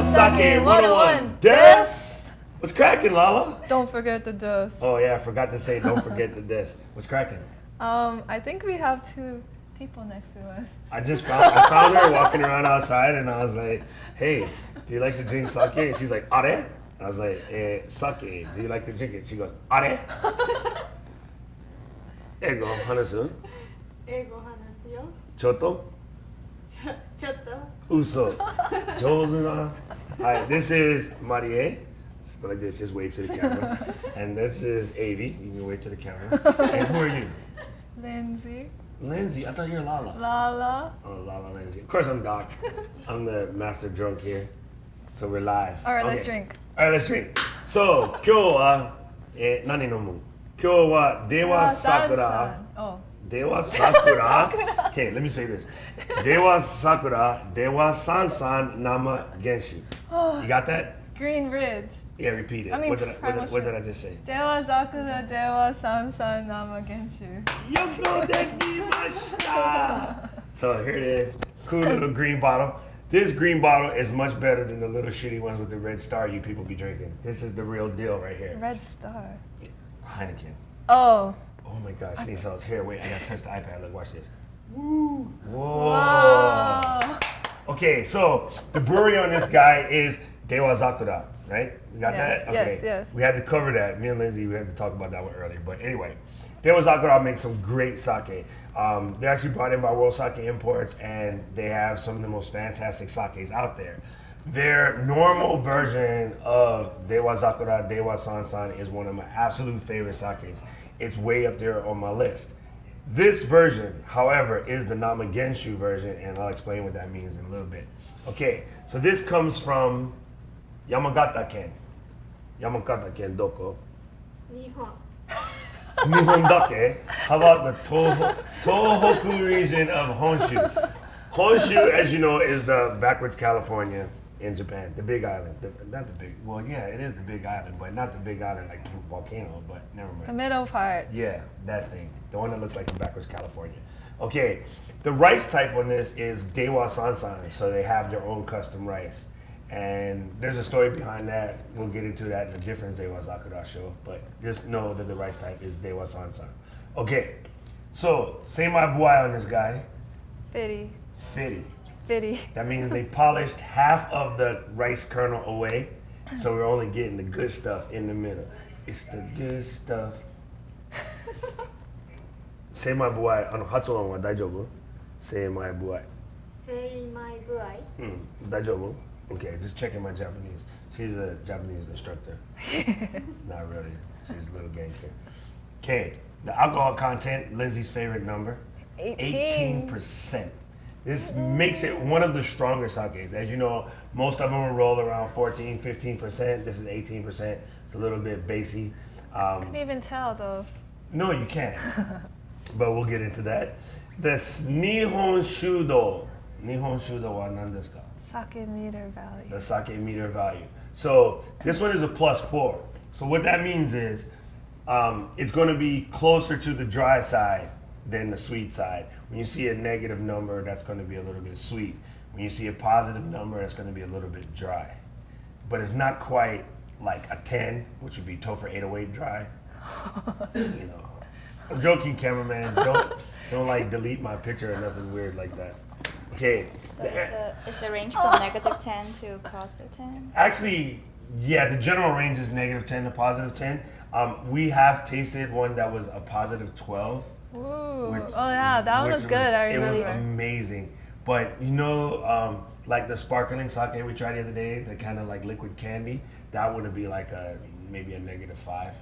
Sake 101 des. What's cracking, Lala? Don't forget the des. Oh yeah, I forgot to say don't forget the des. What's cracking? I think we have two people next to us. I found her walking around outside and I was like, hey, do you like to drink sake? And she's like, are? I was like, sake, do you like to drink it? She goes, are? There you go, Hanasu. 英語話すよ。Choto? ちょっと。 Uso. Jozuna. Hi, this is Marie. Let's go like this, just wave to the camera. And this is Avi. You can wave to the camera. And who are you? Lindsay. Lindsay. I thought you were Lala. Lala. Oh, Lala Lindsay. Of course I'm Doc. I'm the master drunk here. So we're live. Alright, let's Okay. drink. Alright, let's drink. So, 今日は、何飲む? 今日は Dewazakura. Oh. Dewazakura. Okay, let me say this. Dewazakura, Dewasansan Nama Genshu. You got that? Green Ridge. Yeah, repeat it. I mean, what did I just say? Dewazakura, Dewasansan Nama Genshu. Yoko denimashita. So here it is. Cool little green bottle. This green bottle is much better than the little shitty ones with the red star you people be drinking. This is the real deal right here. Red Star. Heineken. Oh. Oh my gosh, these sauce. Here, wait, I gotta touch the iPad. Look, watch this. Woo. Whoa. Whoa. Okay, so the brewery on this guy is Dewazakura, right? You got Yes, that? Okay. yes. We had to cover that. Me and Lindsay, we had to talk about that one earlier. But anyway, Dewazakura makes some great sake. They're actually brought in by World Sake Imports, and they have some of the most fantastic sakes out there. Their normal version of Dewazakura, Dewasansan is one of my absolute favorite sakes. It's way up there on my list. This version, however, is the Nama Genshu version, and I'll explain what that means in a little bit. Okay, so this comes from Yamagata-ken. Yamagata-ken doko? 日本。 Nihon dake. How about the Tohoku region of Honshu? Honshu, as you know, is the backwards California in Japan, the big island. Well, yeah, it is the big island, but not the big island like volcano, but never mind. The middle part. Yeah, that thing. The one that looks like the backwards California. Okay, the rice type on this is Dewa Sansan, so they have their own custom rice. And there's a story behind that. We'll get into that in a different Dewazakura show, but just know that the rice type is Dewa Sansan. Okay, so say my boy on this guy. Fitty. Fitty. Fitty. That means they polished half of the rice kernel away, so we're only getting the good stuff in the middle. It's the good stuff. Say my boy. Hatsuon wa daijoubu? Say my boy. 精米具合。 Daijoubu? Okay, just checking my Japanese. She's a Japanese instructor. Not really. She's a little gangster. Okay, the alcohol content, Lindsay's favorite number. 18%. This makes it one of the stronger sakes. As you know, most of them will roll around 14, 15%. This is 18%. It's a little bit bassy. Couldn't even tell though. No, you can't. But we'll get into that. This Nihon Shudo. Nihon Shudo wa nan desu ka? Sake meter value. The sake meter value. So this one is a +4. So what that means is it's going to be closer to the dry side than the sweet side. When you see a negative number, that's going to be a little bit sweet. When you see a positive number, it's going to be a little bit dry. But it's not quite like a 10, which would be Topher 808 dry. You know, I'm joking, cameraman. Don't like delete my picture or nothing weird like that. Okay. So is the range from -10 to +10? Actually, yeah, the general range is -10 to +10. We have tasted one that was a +12. Ooh. Oh yeah, that one was good. I remember. It was amazing. But you know, like the sparkling sake we tried the other day, the kind of like liquid candy, that would be like maybe a -5.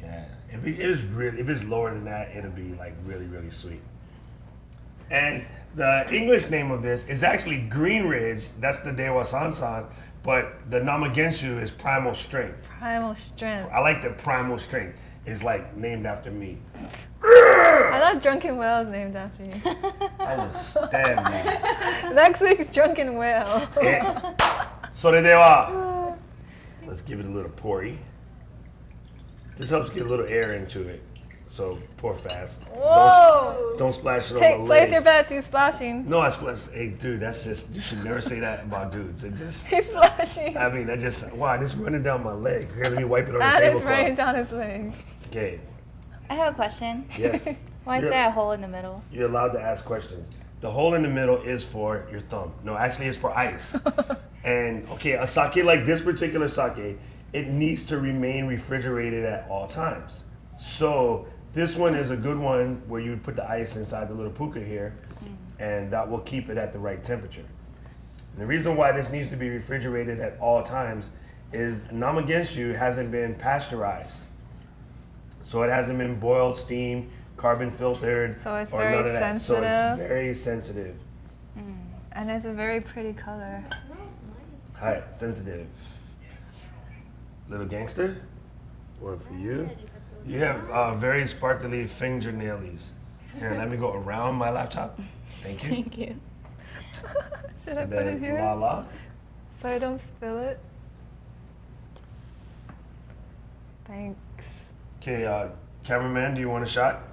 Yeah. If it's lower than that, it'll be like really, really sweet. And the English name of this is actually Green Ridge. That's the Dewa Sansan, but the Nama Genshu is Primal Strength. Primal strength. I like the Primal Strength. It's like named after me. I thought Drunken Whale is named after you. I will stab you. Next week's Drunken Whale. Let's give it a little poury. This helps get a little air into it. so pour fast. Whoa! Don't splash it on my leg. Place your bets. He's splashing. No, I splash. Hey, dude, that's just, you should never say that about dudes. It just, He's splashing. I mean, that just, wow, it's running down my leg. Here, let me wipe it on the And it's tablecloth. raining down his leg. Okay, I have a question. yes. Why is You're- there a hole in the middle? You're allowed to ask questions. The hole in the middle is for your thumb. No, actually, it's for ice. And okay, a sake like this particular sake, it needs to remain refrigerated at all times. So this one is a good one where you put the ice inside the little puka here, and that will keep it at the right temperature. And the reason why this needs to be refrigerated at all times is Genshu hasn't been pasteurized. So it hasn't been boiled, steamed, carbon filtered, So it's or very none of that. So sensitive. it's very sensitive. And it's a very pretty color. Hi, sensitive. Little gangster, one for you. You have very sparkly fingernailies. Here, let me go around my laptop. Thank you. Thank you. Should I And put it then here? la la. So I don't spill it? Thanks. Okay, cameraman, do you want a shot?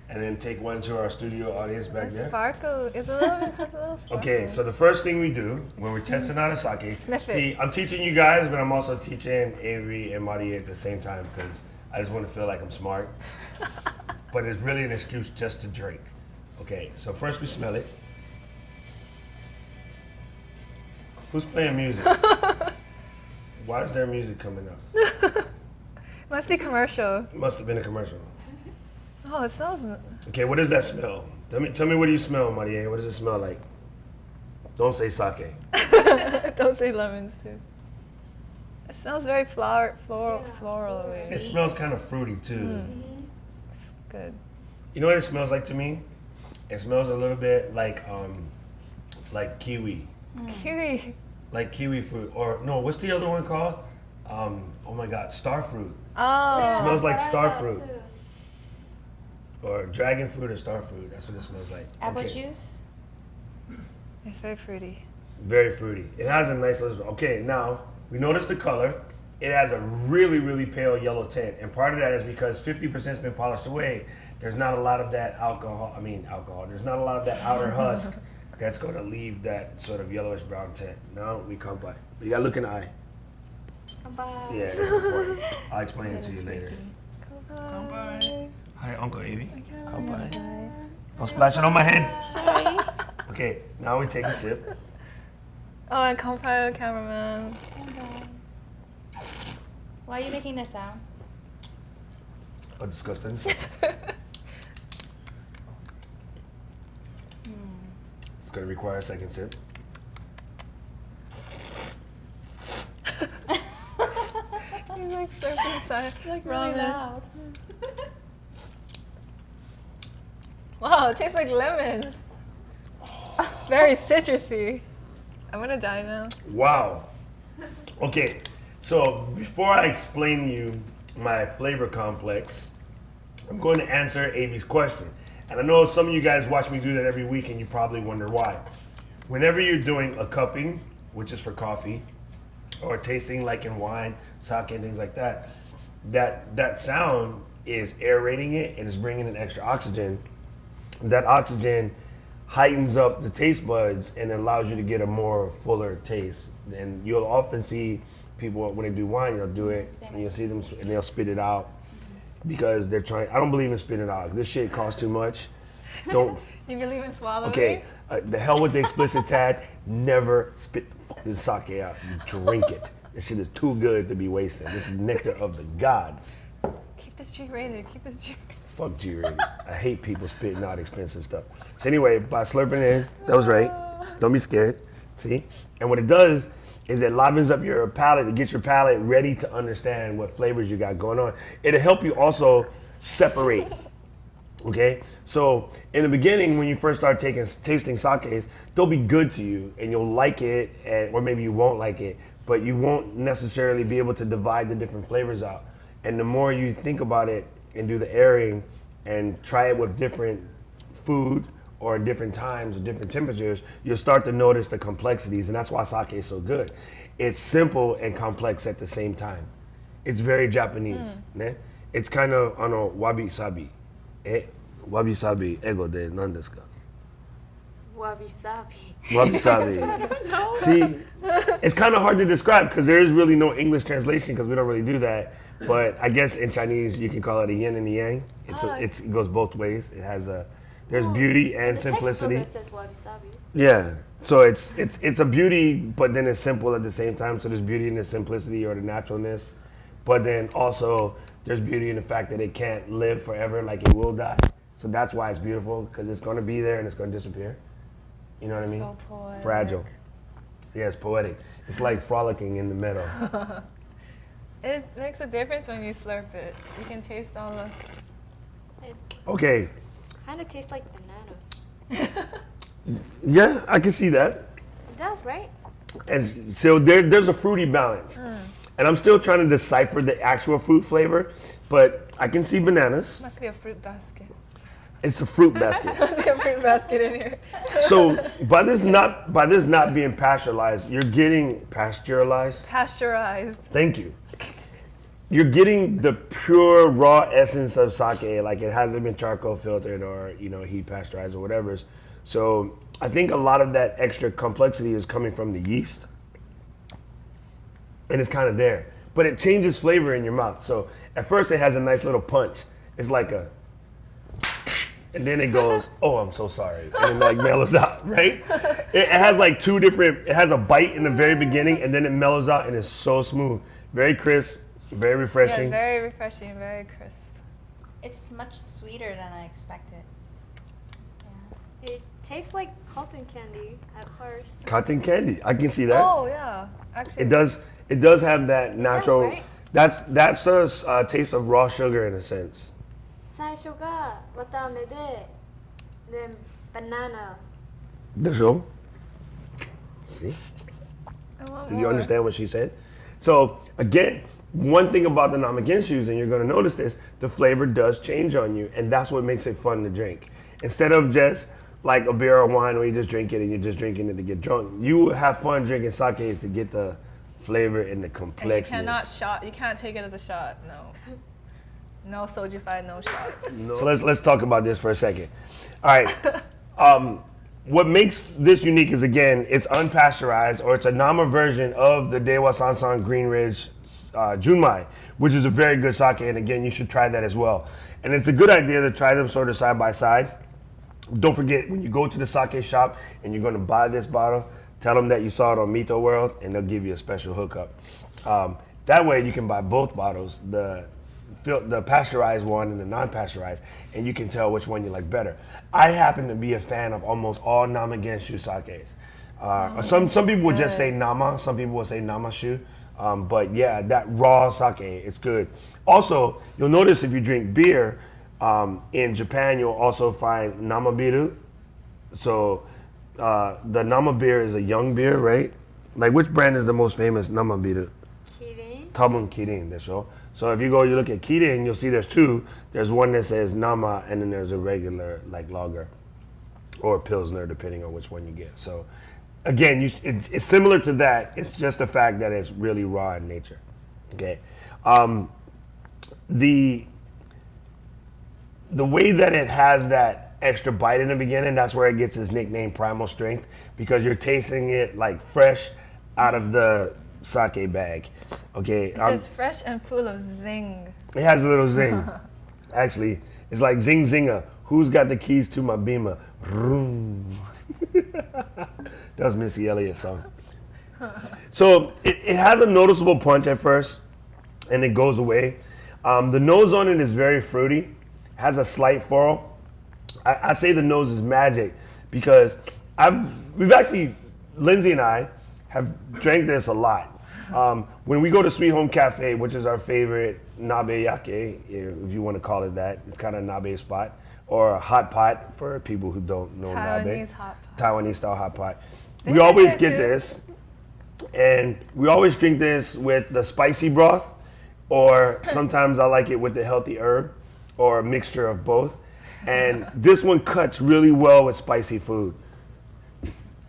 And then take one to our studio audience back The there. sparkle is a little bit, has a little sparkle. Okay, so the first thing we do when we're testing out a sake, Sniff it. see, I'm teaching you guys, but I'm also teaching Avery and Marie at the same time because I just want to feel like I'm smart. But it's really an excuse just to drink. Okay, so first we smell it. Who's playing music? Why is there music coming up? Must be commercial. It must have been a commercial. Oh, it smells. Okay, what does that smell? Tell me what do you smell, Marie? What does it smell like? Don't say sake. Don't say lemons too. It smells very floral. It smells kind of fruity too. It's good. You know what it smells like to me? It smells a little bit like kiwi. Kiwi. Like kiwi fruit. Or no, what's the other one called? Oh my god, star fruit. Oh. It smells like star fruit. Too. Or dragon fruit or star fruit. That's what it smells like. Apple Okay. juice? It's very fruity. Very fruity. It has a nice little. Okay, now we notice the color. It has a really, really pale yellow tint, and part of that is because 50%'s been polished away. There's not a lot of that alcohol. There's not a lot of that outer husk that's going to leave that sort of yellowish brown tint. Now we come by. You got to look in the eye. Bye. Yeah, it's important. I'll explain it That to is you later. freaky. Come by. Hi, Uncle Avy. Come by. Bye. Don't splash it on my head. Sorry. Okay, now we take a sip. Oh, and Compile cameraman. Why are you making this sound? Oh, disgusting. It's going to require a second sip. He's like surfing inside. Like ramen. really loud. Wow, it tastes like lemons. It's very citrusy. I'm gonna die now. Wow. Okay, so before I explain to you my flavor complex, I'm going to answer Avy's question. And I know some of you guys watch me do that every week and you probably wonder why. Whenever you're doing a cupping, which is for coffee, or tasting like in wine, sake, and things like that, that sound is aerating it and it's bringing in extra oxygen. That oxygen heightens up the taste buds and allows you to get a more fuller taste. And you'll often see people when they do wine, they'll do it and you'll see them and they'll spit it out because they're trying. I don't believe in spitting it out. This shit costs too much. Don't. You believe in swallowing? Okay, the hell with the explicit tag. Never spit the fucking sake out. You drink it. This shit is too good to be wasted. This is nectar of the gods. Keep this G-rated. Keep this G-rated. Fuck G-rated. I hate people spitting out expensive stuff. So anyway, by slurping in, that was right. Don't be scared. See? And what it does is it livens up your palate. It gets your palate ready to understand what flavors you got going on. It'll help you also separate. Okay? So in the beginning, when you first start tasting sakes, they'll be good to you and you'll like it, or maybe you won't like it, but you won't necessarily be able to divide the different flavors out. And the more you think about it and do the airing and try it with different food or different times or different temperatures, you'll start to notice the complexities, and that's why sake is so good. It's simple and complex at the same time. It's very Japanese. Né? It's kind of wabi sabi. Wabi sabi ego de nan desu ka? Wabi sabi. Wabi sabi. See, it's kind of hard to describe because there is really no English translation because we don't really do that. But I guess in Chinese you can call it a yin and a yang. It goes both ways. It has there's beauty and simplicity. The text says wabi sabi. Yeah. So it's a beauty, but then it's simple at the same time. So there's beauty in the simplicity or the naturalness, but then also there's beauty in the fact that it can't live forever, like it will die. So that's why it's beautiful because it's going to be there and it's going to disappear. You know what I mean? So poetic. Fragile. Yeah, it's poetic. It's like frolicking in the meadow. It makes a difference when you slurp it. You can taste all the. It Okay. kind of tastes like banana. Yeah, I can see that. It does, right? And so there's a fruity balance. And I'm still trying to decipher the actual fruit flavor, but I can see bananas. Must be a fruit basket. It's a fruit basket. Must be a fruit basket in here. So by this not being pasteurized, you're getting pasteurized. Pasteurized. Thank you. You're getting the pure raw essence of sake, like it hasn't been charcoal filtered or heat pasteurized or whatever. So I think a lot of that extra complexity is coming from the yeast, and it's kind of there, but it changes flavor in your mouth. So at first it has a nice little punch. It's like and then it goes, oh, I'm so sorry, and it like mellows out, right? It has like two different. It has a bite in the very beginning, and then it mellows out, and it's so smooth, very crisp. Very refreshing. Yeah, very refreshing, very crisp. It's much sweeter than I expected. Yeah. It tastes like cotton candy at first. Cotton candy. I can see that. Oh yeah, actually. It does. It does have that natural. right? That's a taste of raw sugar in a sense. 最初が綿あめで、then banana. So, see? I want Did you more. understand what she said? So again, one thing about the Namagenshu's, and you're going to notice this, the flavor does change on you, and that's what makes it fun to drink. Instead of just like a beer or wine where you just drink it and you're just drinking it to get drunk, you have fun drinking sake to get the flavor and the And complexness. you can't take it as a shot. No. No sojified, no shot. So let's talk about this for a second. All right. What makes this unique is, again, it's unpasteurized, or it's a Nama version of the Dewasansan Green Ridge Junmai, which is a very good sake, and again, you should try that as well. And it's a good idea to try them sort of side by side. Don't forget, when you go to the sake shop and you're going to buy this bottle, tell them that you saw it on Meeto World, and they'll give you a special hookup. That way, you can buy both bottles, the pasteurized one and the non-pasteurized, and you can tell which one you like better. I happen to be a fan of almost all Nama Genshu sakes. Some people would just say Nama, some people will say Namashu, but yeah, that raw sake, it's good. Also, you'll notice if you drink beer, in Japan, you'll also find Nama biru. So the Nama beer is a young beer, right? Like, which brand is the most famous Nama biru? Kirin. Tabun Kirin, that's all. So if you look at Kirin, you'll see there's two. There's one that says Nama, and then there's a regular, like, lager or Pilsner, depending on which one you get. So again, it's similar to that. It's just the fact that it's really raw in nature. Okay. The way that it has that extra bite in the beginning, that's where it gets its nickname Primal Strength, because you're tasting it like fresh out of the sake bag. Okay. It says fresh and full of zing. It has a little zing. Actually, it's like zing zinga. Who's got the keys to my Beamer? Vroom. That was Missy Elliott's song. So it has a noticeable punch at first, and it goes away. The nose on it is very fruity. Has a slight floral. I say the nose is magic because Lindsay and I have drank this a lot. When we go to Sweet Home Cafe, which is our favorite nabe yake, if you want to call it that, it's kind of a nabe spot, or a hot pot for people who don't know Taiwanese nabe. hot pot. Taiwanese style hot pot. They We have always that get too. this, and we always drink this with the spicy broth, or sometimes I like it with the healthy herb, or a mixture of both. And this one cuts really well with spicy food.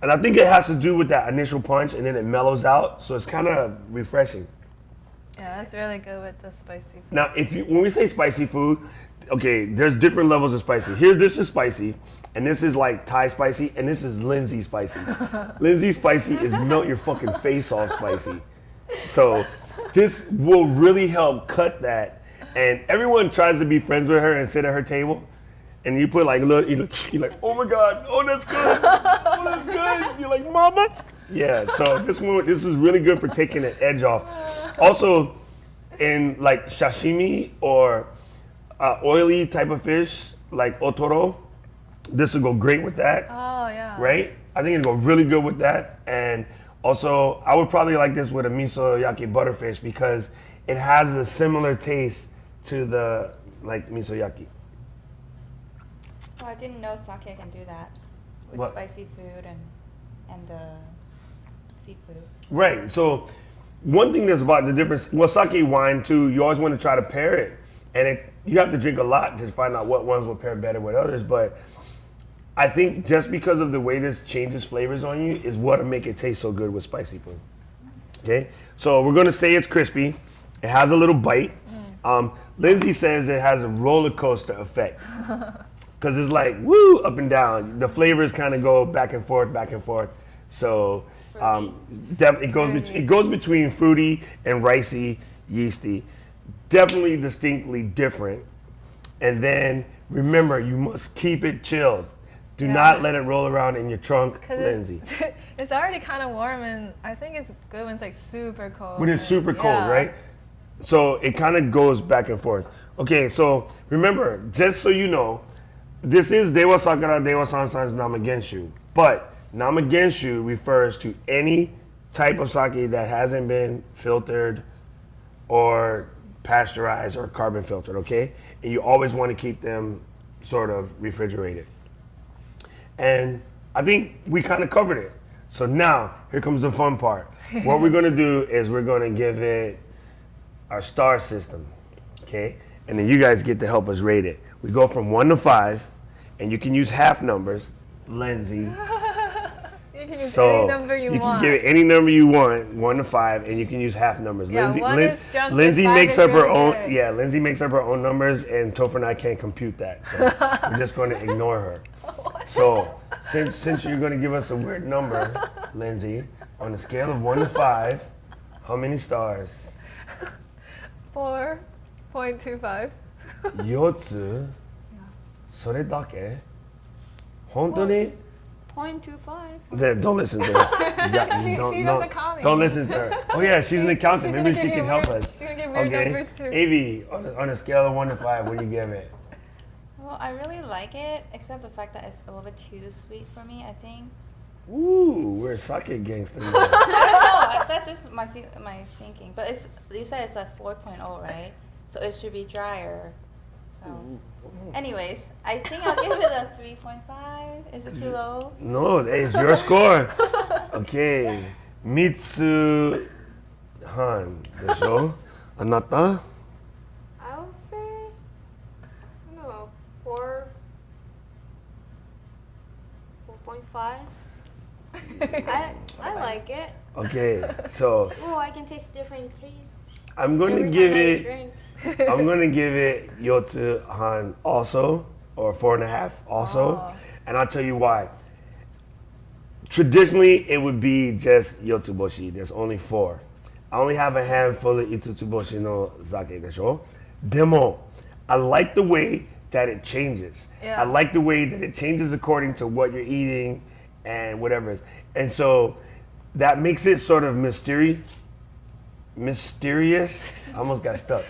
And I think it has to do with that initial punch, and then it mellows out, so it's kind of refreshing. Yeah, that's really good with the spicy food. Now, when we say spicy food, okay, there's different levels of spicy. Here, this is spicy, and this is like Thai spicy, and this is Lindsay spicy. Lindsay spicy is melt your fucking face off spicy. So this will really help cut that. And everyone tries to be friends with her and sit at her table. And you put like, look, you're like, oh my God, oh that's good, oh that's good. You're like, mama. Yeah, so this is really good for taking the edge off. Also, in like sashimi or oily type of fish, like otoro, this will go great with that. Oh, yeah. Right? I think it'll go really good with that. And also, I would probably like this with a miso yaki butterfish because it has a similar taste to the like miso yaki. Oh, I didn't know sake can do that with What? spicy food and the seafood. Right. So one thing that's about the difference, well, sake wine too, you always want to try to pair it. And you have to drink a lot to find out what ones will pair better with others. But I think just because of the way this changes flavors on you is what'll make it taste so good with spicy food. Okay? So we're going to say it's crispy. It has a little bite. Lindsay says it has a roller coaster effect. Because it's like, woo, up and down. The flavors kind of go back and forth, back and forth. So it goes between fruity and ricey, yeasty. Definitely distinctly different. And then remember, you must keep it chilled. Do not let it roll around in your trunk, Lindsay. It's already kind of warm, and I think it's good when it's like super cold. When it's super cold, right? So it kind of goes back and forth. Okay, so remember, just so you know, this is Dewazakura Dewa Sansan's Nama Genshu. But Nama Genshu refers to any type of sake that hasn't been filtered or pasteurized or carbon filtered, okay? And you always want to keep them sort of refrigerated. And I think we kind of covered it. So now, here comes the fun part. What we're going to do is we're going to give it our star system, okay? And then you guys get to help us rate it. We go from 1 to 5, and you can use half numbers, Lindsay. You can use any number you want. You can give it any number you want, 1 to 5, and you can use half numbers. Yeah, Lindsay makes up her own. Good. Yeah, Lindsay makes up her own numbers, and Topher and I can't compute that, so we're just going to ignore her. So since you're going to give us a weird number, Lindsay, on a scale of 1 to 5, how many stars? 4.25. 4つそれだけ本当に 0.25. Then don't listen to her. Yeah, She does accounting. Don't listen to her. Oh yeah, she's an accountant. she's Maybe gonna she give can you help weird- us. she's gonna give weird numbers too. Avi, on a scale of 1 to 5, what do you give it? Well, I really like it, except the fact that it's a little bit too sweet for me, I think. Ooh, we're a sake gangster. I don't know, that's just my thinking. But you said it's a 4.0, right? So it should be drier. So, anyways, I think I'll give it a 3.5. Is it too low? No, it's your score. Okay, Mitsu Han でしょあなた I would say, I don't know, 4.5. I like it. Okay, so Oh, I can taste different tastes. I'm going to every give time I it. drink. I'm gonna give it Yotsu Han also, or 4.5 also, and I'll tell you why. Traditionally, it would be just Yotsuboshi. There's only 4. I only have a handful of Itsutsuboshi no sake desho. Demo, I like the way that it changes. Yeah. I like the way that it changes according to what you're eating and whatever it is. And so that makes it sort of mysterious. I almost got stuck.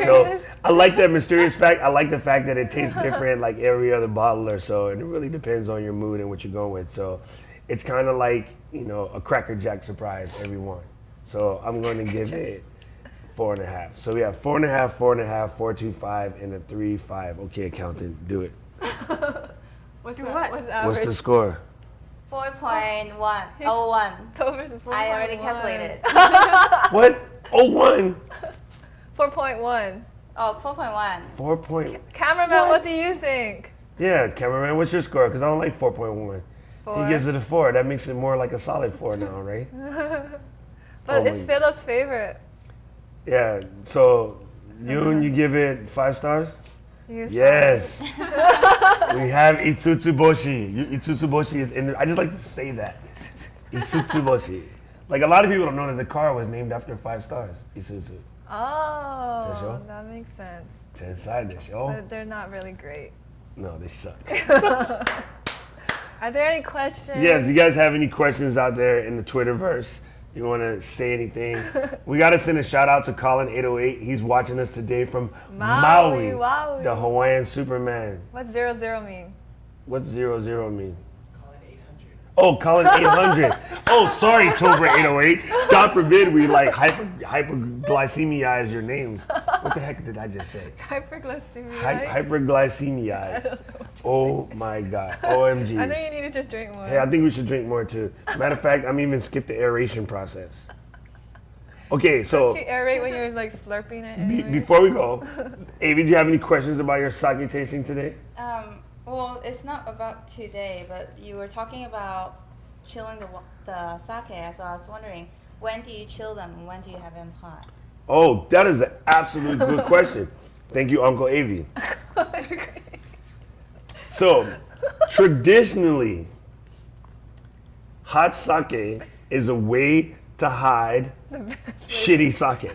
So I like that mysterious fact. I like the fact that it tastes different like every other bottle or so, and it really depends on your mood and what you're going with. So it's kind of like, you know, a Cracker Jack surprise every one. So I'm going to give it 4.5. So we have 4.5, 4.5, 4.25, and a 3.5. Okay, accountant, do it. What's Do the, what? what's the average? What's the score? 4.1. Tover's 4.1. I already calculated. What? Oh, 1. 4.1. Oh, 4.1. 4 point. Cameraman, what do you think? Yeah, cameraman, what's your score? Because I don't like 4.1. 4. He gives it a 4. That makes it more like a solid 4 now, right? But Oh it's my- Philip's favorite. Yeah. So you give it 5 stars? He's Yes. We have Itsutsuboshi. Itsutsuboshi is in there. I just like to say that. Itsutsuboshi. Like a lot of people don't know that the car was named after 5 stars. Isuzu. Oh, show? that makes sense. 10 side dish. Oh. But they're not really great. No, they suck. Are there any questions? Yes, you guys have any questions out there in the Twitterverse? You want to say anything? We got to send a shout out to Colin808. He's watching us today from Maui, Maui. the Hawaiian Superman. What's 00 mean? What's 00 mean? Oh, Colin 800. Oh, sorry, Tobra 808. God forbid we like hyperglycemia your names. What the heck did I just say? Hyperglycemia. Hyperglycemia. Oh my God. OMG. I think you need to just drink more. Hey, I think we should drink more too. Matter of fact, I'm even skip the aeration process. Okay, so Don't you aerate when you're like slurping it anyway? before we go, Avi, do you have any questions about your sake tasting today? Well, it's not about today, but you were talking about chilling the sake, so I was wondering, when do you chill them and when do you have them hot? Oh, that is an absolute good question. Thank you, Uncle Avi. So, traditionally, hot sake is a way to hide shitty sake.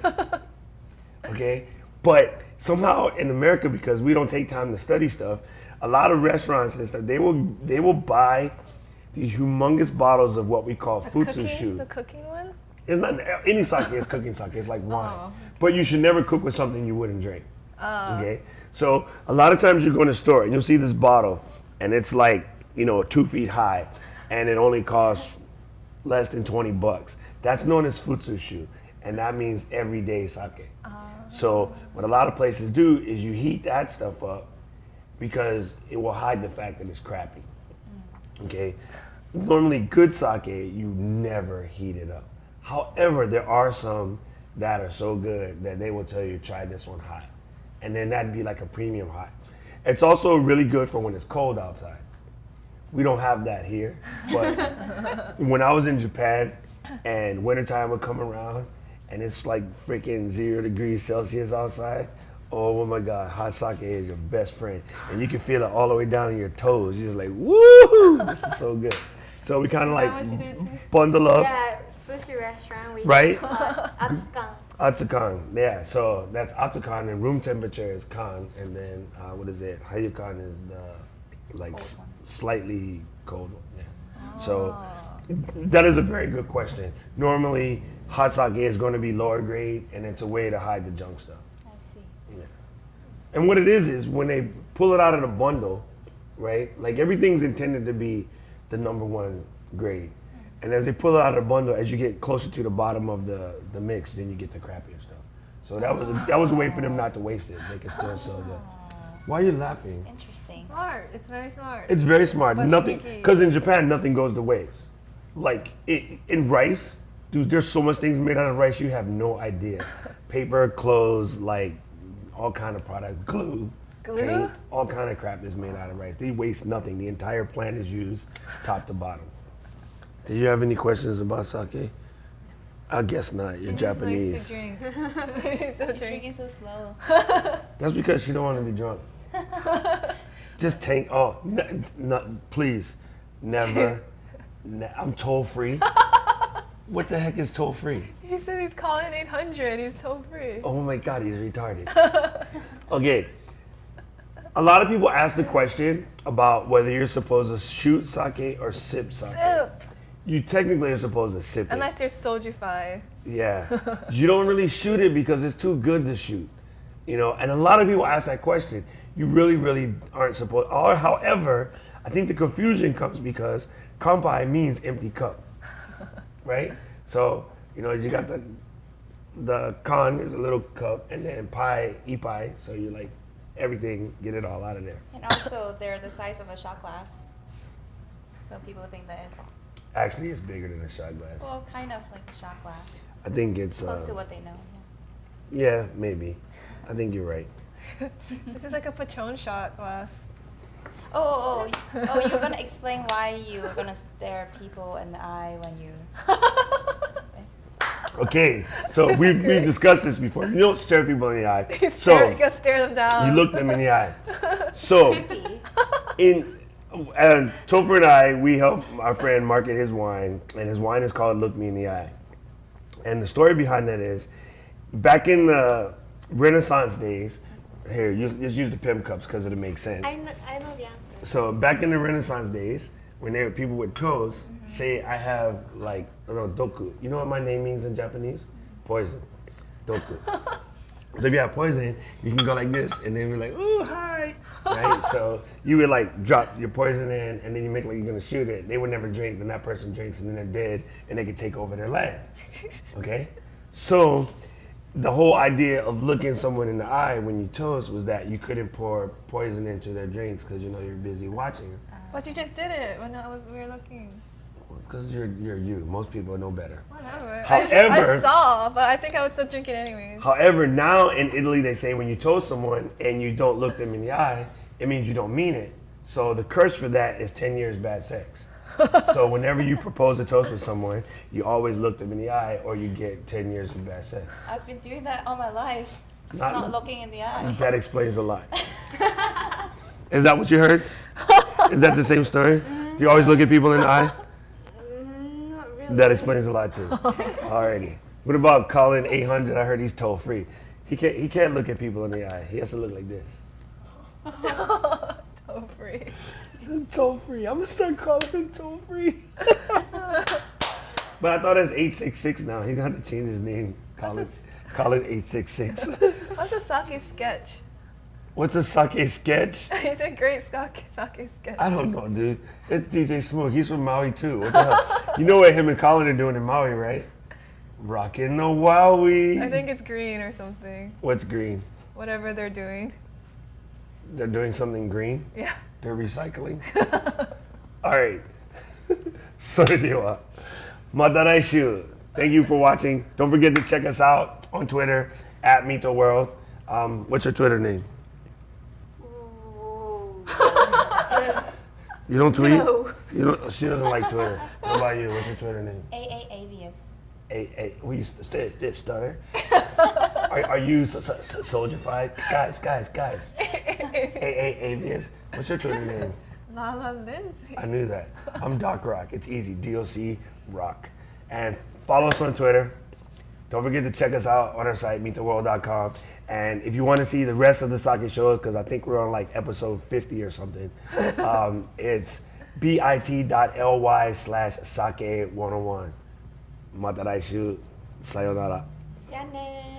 Okay? But somehow in America, because we don't take time to study stuff, a lot of restaurants and stuff, they will buy these humongous bottles of what we call futsushu. The cooking one? It's not any sake is cooking sake. It's like wine. Oh. But you should never cook with something you wouldn't drink. Okay? So a lot of times you go in a store and you'll see this bottle and it's like, 2 feet high and it only costs less than $20. That's known as futsushu, and that means everyday sake. So what a lot of places do is you heat that stuff up because it will hide the fact that it's crappy. Okay? Normally good sake, you never heat it up. However, there are some that are so good that they will tell you, try this one hot. And then that'd be like a premium hot. It's also really good for when it's cold outside. We don't have that here, but when I was in Japan and wintertime would come around and it's like freaking 0 degrees Celsius outside, oh my God, hot sake is your best friend. And you can feel it all the way down in your toes. You're just like, woo, this is so good. So we kind of that what you like do too? bundle up. Yeah, sushi restaurant. We Right? Atsukan. Atsukan, yeah. So that's Atsukan, and room temperature is kan, and then what is it? Hayukan is the like Cold one. slightly cold one. Yeah. So that is a very good question. Normally, hot sake is going to be lower grade, and it's a way to hide the junk stuff. I see. Yeah. And what it is when they pull it out of the bundle, right? Like everything's intended to be the #1 grade. And as they pull it out of the bundle, as you get closer to the bottom of the mix, then you get the crappier stuff. So that was a way for them not to waste it. They can still sell the. Why are you laughing? Interesting. Smart. It's very smart. It's very smart. But Nothing, sneaky. because in Japan, nothing goes to waste. Like in rice, dude, there's so much things made out of rice you have no idea. Paper, clothes, like all kind of products, glue, paint, all kind of crap is made out of rice. They waste nothing. The entire plant is used, top to bottom. Do you have any questions about sake? I guess not. You're She Japanese. just likes to drink. She's still She's drinking. drinking so slow. That's because she don't want to be drunk. Just tank. Oh, please, never. I'm toll free. What the heck is toll free? He said he's calling 800. He's toll free. Oh my God, he's retarded. Okay. A lot of people ask the question about whether you're supposed to shoot sake or sip sake. Sip. You technically are supposed to sip it. Unless you're sojufied. Yeah. You don't really shoot it because it's too good to shoot. And a lot of people ask that question. You really, really aren't supposed. Or, however, I think the confusion comes because kanpai means empty cup, right? So, you got the kan is a little cup, and then ipai, so you like everything, get it all out of there. And also, they're the size of a shot glass. So people think that is, Actually, it's bigger than a shot glass. well, kind of like a shot glass. I think it's Close to what they know. yeah, maybe. I think you're right. This is like a Patron shot glass. Oh, you were gonna explain why you were gonna stare people in the eye when you. Okay, so we've discussed this before. You don't stare people in the eye. You So gotta stare them down. you look them in the eye. So Creepy. and Topher and I, we help our friend market his wine, and his wine is called Look Me in the Eye. And the story behind that is, back in the Renaissance days, here, just use the pimp cups because it'll make sense. I know the answer. So back in the Renaissance days, when there were people with toes, say I have like, I don't know, doku. You know what my name means in Japanese? Poison. Doku. So if you have poison, you can go like this and then be like, oh, hi. Right? So you would like drop your poison in and then you make like you're gonna shoot it. They would never drink, then that person drinks and then they're dead and they could take over their land. Okay? So the whole idea of looking someone in the eye when you toast was that you couldn't pour poison into their drinks because you know you're busy watching. But you just did it when we were looking. Because you're you. Most people know better. Whatever. However- I saw, but I think I would still drink it anyways. However, now in Italy, they say when you toast someone and you don't look them in the eye, it means you don't mean it. So the curse for that is 10 years bad sex. So whenever you propose a toast with someone, you always look them in the eye or you get 10 years of bad sex. I've been doing that all my life. Not- Not looking in the eye. That explains a lot. Is that what you heard? Is that the same story? Do you always look at people in the eye? Not really. That explains a lot too. Alrighty. What about Colin 800? I heard he's toll free. He can't look at people in the eye. He has to look like this. So free. Toll free. I'm gonna start calling him toll free. But I thought it's 866 now. He's gonna have to change his name. Call it 866. What's a sake sketch? What's a sake sketch? It's a great sake sketch. I don't know, dude. It's DJ Smoke. He's from Maui too. What the hell? You know what him and Colin are doing in Maui, right? Rockin' the Wowie. I think it's green or something. What's green? Whatever they're doing. They're doing something green? Yeah. They're recycling? Alright. それでは、また来週. Thank you for watching. Don't forget to check us out on Twitter at Meeto World. What's your Twitter name? You don't tweet? No. You don't, she doesn't like Twitter. What about you? What's your Twitter name? AAAVS. Will you stutter? Are you soldier-fied? Guys. AAAVS. What's your Twitter name? Lala Lindsay. I knew that. I'm Doc Rock. It's easy. DOC Rock. And follow us on Twitter. Don't forget to check us out on our site, meettheworld.com. And if you want to see the rest of the sake shows, because I think we're on like episode 50 or something, it's bit.ly/sake101. Mataraishu. Sayonara. じゃあねー。